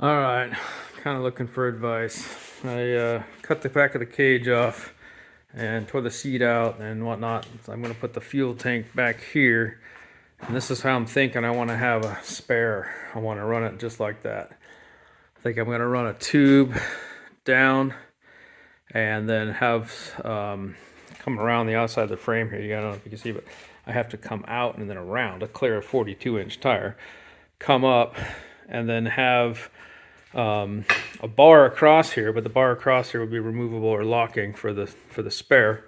All right, kind of looking for advice. I cut the back of the cage off and tore the seat out and whatnot. So I'm going to put the fuel tank back here. And this is how I'm thinking I want to have a spare. I want to run it just like that. I think I'm going to run a tube down and then have come around the outside of the frame here. I don't know if you can see, but I have to come out and then around to clear a 42-inch tire. Come up and then have a bar across here, but the bar across here will be removable or locking for the spare.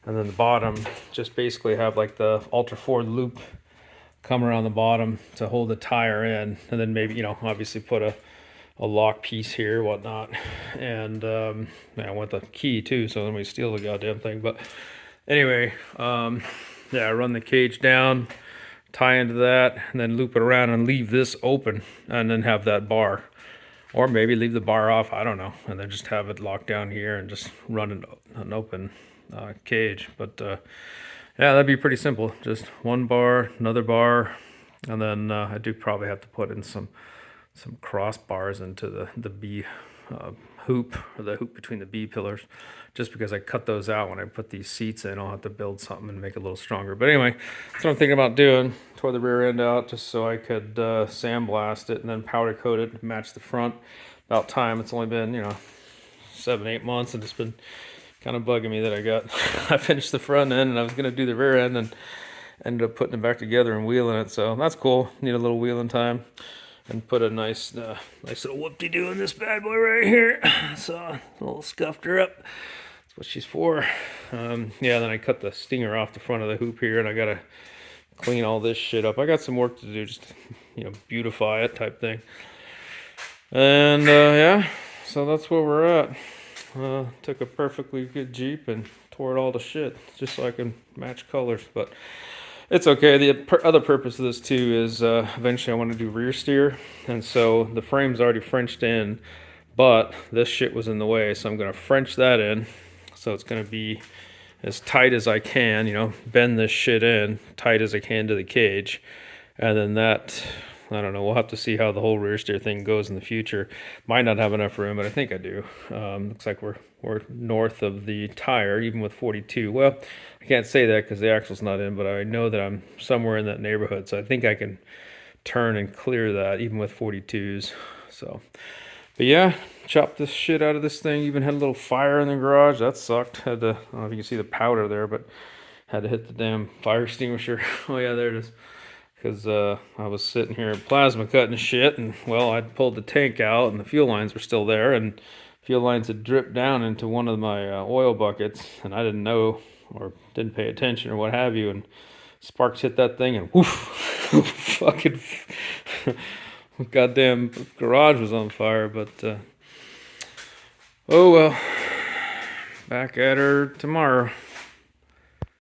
And then the bottom just basically have like the Ultra Ford loop come around the bottom to hold the tire in, and then maybe obviously put a lock piece here, whatnot, and I want the key too, so then we steal the goddamn thing. But anyway, yeah, run the cage down, tie into that, and then loop it around and leave this open, and then have that bar. Or maybe leave the bar off, I don't know, and then just have it locked down here and just run an open cage. But yeah, that'd be pretty simple. Just one bar, another bar, and then I do probably have to put in some crossbars into the B hoop, or the hoop between the B pillars, just because I cut those out when I put these seats in. I'll have to build something and make it a little stronger. But anyway, that's what I'm thinking about doing. Tore the rear end out just so I could sandblast it and then powder coat it, match the front. About time. It's only been 7-8 months, and it's been kind of bugging me that I finished the front end and I was gonna do the rear end and ended up putting it back together and wheeling it. So that's cool. Need a little wheeling time. And put a nice little whoop-de-doo in this bad boy right here. So a little scuffed her up. That's what she's for. Yeah, then I cut the stinger off the front of the hoop here, and I gotta clean all this shit up. I got some work to do, just beautify it type thing. And yeah, so that's where we're at. Took a perfectly good Jeep and tore it all to shit just so I can match colors, but it's okay. The other purpose of this too is eventually I want to do rear steer, and so the frame's already Frenched in, but this shit was in the way, so I'm going to French that in, so it's going to be as tight as I can, bend this shit in tight as I can to the cage, and then that, I don't know, we'll have to see how the whole rear steer thing goes in the future. Might not have enough room, but I think I do. Looks like we're north of the tire, even with 42. Well, I can't say that because the axle's not in, but I know that I'm somewhere in that neighborhood, so I think I can turn and clear that even with 42s. So, but yeah, chopped this shit out of this thing. Even had a little fire in the garage. That sucked. Had to, I don't know if you can see the powder there, but had to hit the damn fire extinguisher. Oh yeah, there it is. Because I was sitting here plasma cutting shit, and well, I'd pulled the tank out and the fuel lines were still there, and fuel lines had dripped down into one of my oil buckets, and I didn't know or didn't pay attention or what have you, and sparks hit that thing, and woof, fucking goddamn garage was on fire. But oh well, back at her tomorrow.